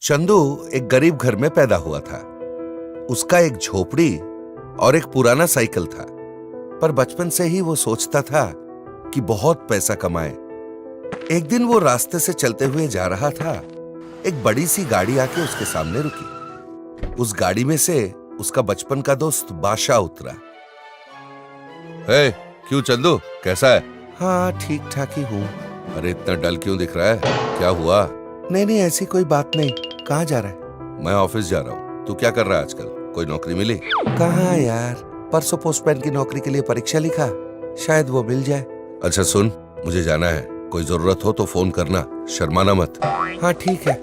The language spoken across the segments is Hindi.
चंदू एक गरीब घर में पैदा हुआ था। उसका एक झोपड़ी और एक पुराना साइकिल था, पर बचपन से ही वो सोचता था कि बहुत पैसा कमाए। एक दिन वो रास्ते से चलते हुए जा रहा था। एक बड़ी सी गाड़ी आके उसके सामने रुकी। उस गाड़ी में से उसका बचपन का दोस्त बादशाह उतरा। क्यों चंदू, कैसा है? हाँ, ठीक ठाक ही हूँ। अरे इतना डल क्यों दिख रहा है? क्या हुआ? नहीं, ऐसी कोई बात नहीं। कहाँ जा रहा है? मैं ऑफिस जा रहा हूँ। तू क्या कर रहा है आजकल? कोई नौकरी मिली? कहाँ यार, परसों पोस्टमैन की नौकरी के लिए परीक्षा लिखा, शायद वो मिल जाए। अच्छा सुन, मुझे जाना है, कोई जरूरत हो तो फोन करना, शर्माना मत। हाँ ठीक है।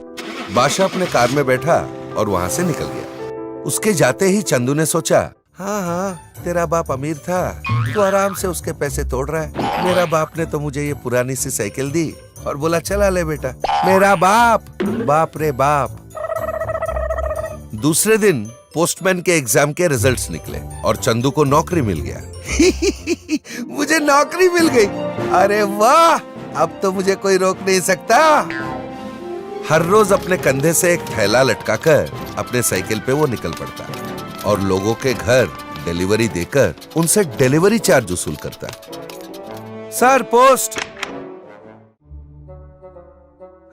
बादशाह अपने कार में बैठा और वहाँ से निकल गया। उसके जाते ही चंदू ने सोचा, हाँ, तेरा बाप अमीर था, तू आराम से उसके पैसे तोड़ रहा है। मेरा बाप ने तो मुझे ये पुरानी सी साइकिल दी और बोला चला ले बेटा। मेरा बाप रे बाप। दूसरे दिन पोस्टमैन के एग्जाम के रिजल्ट्स निकले और चंदू को नौकरी मिल गया। मुझे नौकरी मिल गई, अरे वाह, अब तो मुझे कोई रोक नहीं सकता। हर रोज अपने कंधे से एक थैला लटकाकर अपने साइकिल पे वो निकल पड़ता और लोगों के घर डिलीवरी देकर उनसे डिलीवरी चार्ज वसूल करता। Sir post.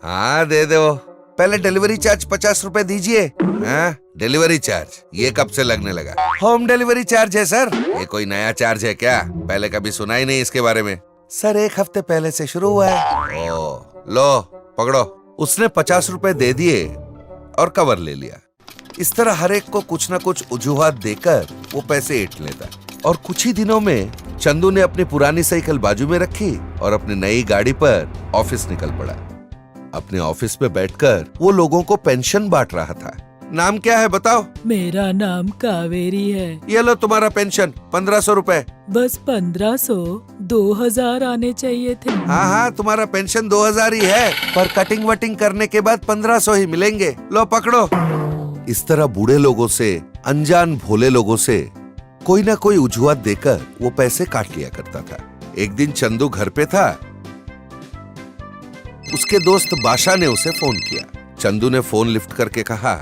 हाँ दे दो, पहले डिलीवरी चार्ज 50 रुपए दीजिए। हाँ, डिलीवरी चार्ज ये कब से लगने लगा? होम डिलीवरी चार्ज है सर। ये कोई नया चार्ज है क्या? पहले कभी सुना ही नहीं इसके बारे में। सर 1 हफ्ते पहले से शुरू हुआ है। ओ, लो पकड़ो। उसने 50 रुपए दे दिए और कवर ले लिया। इस तरह हर एक को कुछ न कुछ उजूहात देकर वो पैसे ऐंठ लेता और कुछ ही दिनों में चंदू ने अपनी पुरानी साइकिल बाजू में रखी और अपनी नई गाड़ी पर ऑफिस निकल पड़ा। अपने ऑफिस में बैठकर वो लोगों को पेंशन बांट रहा था। नाम क्या है बताओ? मेरा नाम कावेरी है। ये लो तुम्हारा पेंशन, 1500 रुपए। बस 1500? 2000 आने चाहिए थे। हाँ, तुम्हारा पेंशन 2000 ही है, पर कटिंग वटिंग करने के बाद 1500 ही मिलेंगे। लो पकड़ो। इस तरह बूढ़े लोगों से, अनजान भोले लोगों से कोई ना कोई उजूहात देकर वो पैसे काट लिया करता था। एक दिन चंदू घर पे था। उसके दोस्त बादशाह ने उसे फोन किया। चंदू ने फोन लिफ्ट करके कहा,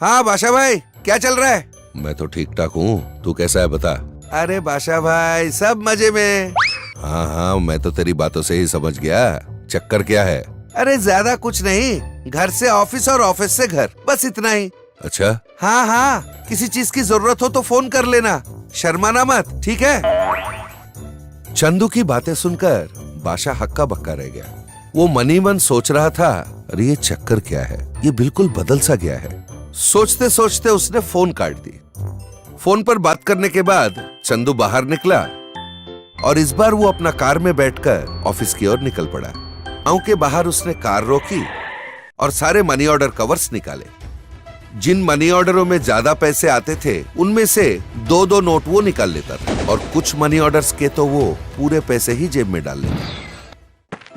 हाँ बादशाह भाई, क्या चल रहा है? मैं तो ठीक ठाक हूँ, तू कैसा है बता? अरे बादशाह भाई, सब मजे में। हाँ, मैं तो तेरी बातों से ही समझ गया। चक्कर क्या है? अरे ज्यादा कुछ नहीं, घर से ऑफिस और ऑफिस से घर, बस इतना ही। अच्छा? हाँ, किसी चीज की जरूरत हो तो फोन कर लेना, शर्माना मत, ठीक है? चंदू की बातें सुनकर बादशाह हक्का बक्का रह गया। वो मनी मन सोच रहा था, अरे ये चक्कर क्या है, ये बिल्कुल बदल सा गया है। सोचते सोचते उसने फोन काट दी। फोन पर बात करने के बाद चंदू बाहर निकला और इस बार वो अपना कार में बैठकर ऑफिस की ओर निकल पड़ा। गांव के बाहर उसने कार रोकी और सारे मनी ऑर्डर कवर्स निकाले। जिन मनी ऑर्डरों में ज्यादा पैसे आते थे उनमें से 2-2 नोट वो निकाल लेता था और कुछ मनी ऑर्डर्स के तो वो पूरे पैसे ही जेब में डाल लेता।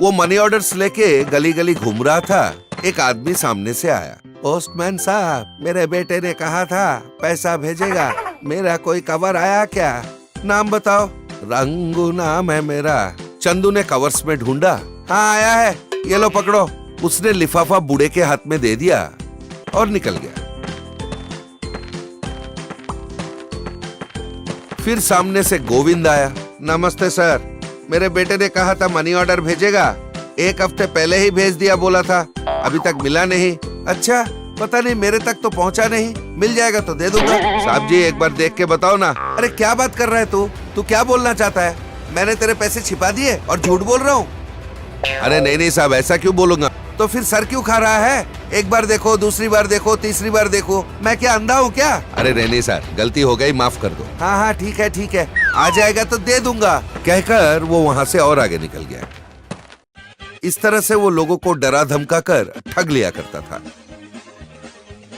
वो मनी ऑर्डर्स लेके गली गली घूम रहा था। एक आदमी सामने से आया। पोस्टमैन साहब, मेरे बेटे ने कहा था पैसा भेजेगा, मेरा कोई कवर आया क्या? नाम बताओ। रंगू नाम है मेरा। चंदू ने कवर्स में ढूंढा। हाँ आया है, ये लो पकड़ो। उसने लिफाफा बूढ़े के हाथ में दे दिया और निकल गया। फिर सामने से गोविंद आया। नमस्ते सर, मेरे बेटे ने कहा था मनी ऑर्डर भेजेगा, 1 हफ्ते पहले ही भेज दिया बोला था, अभी तक मिला नहीं। अच्छा, पता नहीं, मेरे तक तो पहुंचा नहीं, मिल जाएगा तो दे दूंगा। साहब जी एक बार देख के बताओ ना। अरे क्या बात कर रहा है तू क्या बोलना चाहता है? मैंने तेरे पैसे छिपा दिए और झूठ बोल रहा हूँ? अरे नहीं साहब, ऐसा क्यों बोलूंगा? तो फिर सर क्यों खा रहा है? एक बार देखो, दूसरी बार देखो, तीसरी बार देखो, मैं क्या अंधा हूँ क्या? अरे नहीं सर, गलती हो गई, माफ कर दो। हाँ ठीक है, आ जाएगा तो दे दूंगा, कहकर वो वहाँ से और आगे निकल गया। इस तरह से वो लोगों को डरा धमका कर ठग लिया करता था।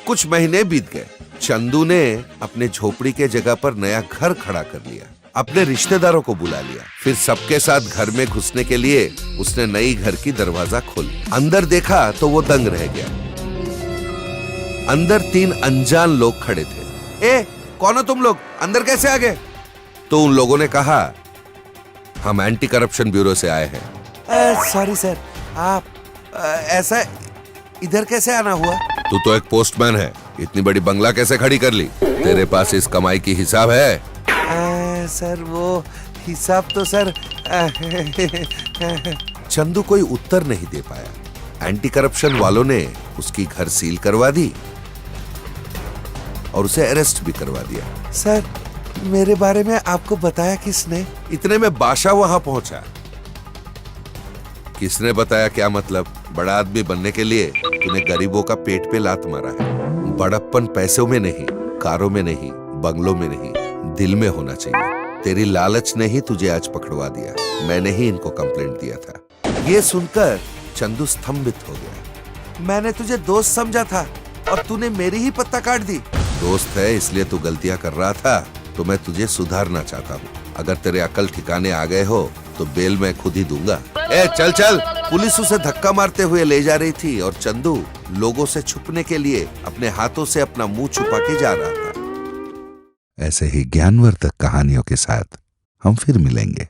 कुछ महीने बीत गए। चंदू ने अपने झोपड़ी के जगह पर नया घर खड़ा कर लिया, अपने रिश्तेदारों को बुला लिया। फिर सबके साथ घर में घुसने के लिए उसने नई घर की दरवाजा खोली। अंदर देखा तो वो दंग रह गया। अंदर 3 अनजान लोग खड़े थे। कौन हो तुम लोग? अंदर कैसे आ गए? तो उन लोगों ने कहा, हम एंटी करप्शन ब्यूरो से आए हैं। सॉरी सर, आप ऐसा इधर कैसे आना हुआ? तू तो एक पोस्टमैन है, इतनी बड़ी बंगला कैसे खड़ी कर ली? तेरे पास इस कमाई की हिसाब है? सर वो हिसाब तो सर चंदू कोई उत्तर नहीं दे पाया। एंटी करप्शन वालों ने उसकी घर सील करवा दी और उसे अरेस्ट भी करवा दिया। सर मेरे बारे में आपको बताया किसने? इतने में बादशाह वहां पहुंचा। किसने बताया क्या मतलब? बड़ा आदमी बनने के लिए तूने गरीबों का पेट पे लात मारा है। बड़प्पन पैसों में नहीं, कारों में नहीं, बंगलों में नहीं, दिल में होना चाहिए। तेरी लालच ने ही तुझे आज पकड़वा दिया। मैंने ही इनको कंप्लेंट दिया था। ये सुनकर चंदू स्तंभित हो गया। मैंने तुझे दोस्त समझा था और तूने मेरी ही पत्ता काट दी। दोस्त है इसलिए तू गलतियां कर रहा था तो मैं तुझे सुधारना चाहता हूँ। अगर तेरे अकल ठिकाने आ गए हो तो बेल मैं खुद ही दूंगा। चल चल। पुलिस उसे धक्का मारते हुए ले जा रही थी और चंदू लोगों से छुपने के लिए अपने हाथों से अपना मुंह छुपा के जा रहा था। ऐसे ही ज्ञानवर्धक कहानियों के साथ हम फिर मिलेंगे।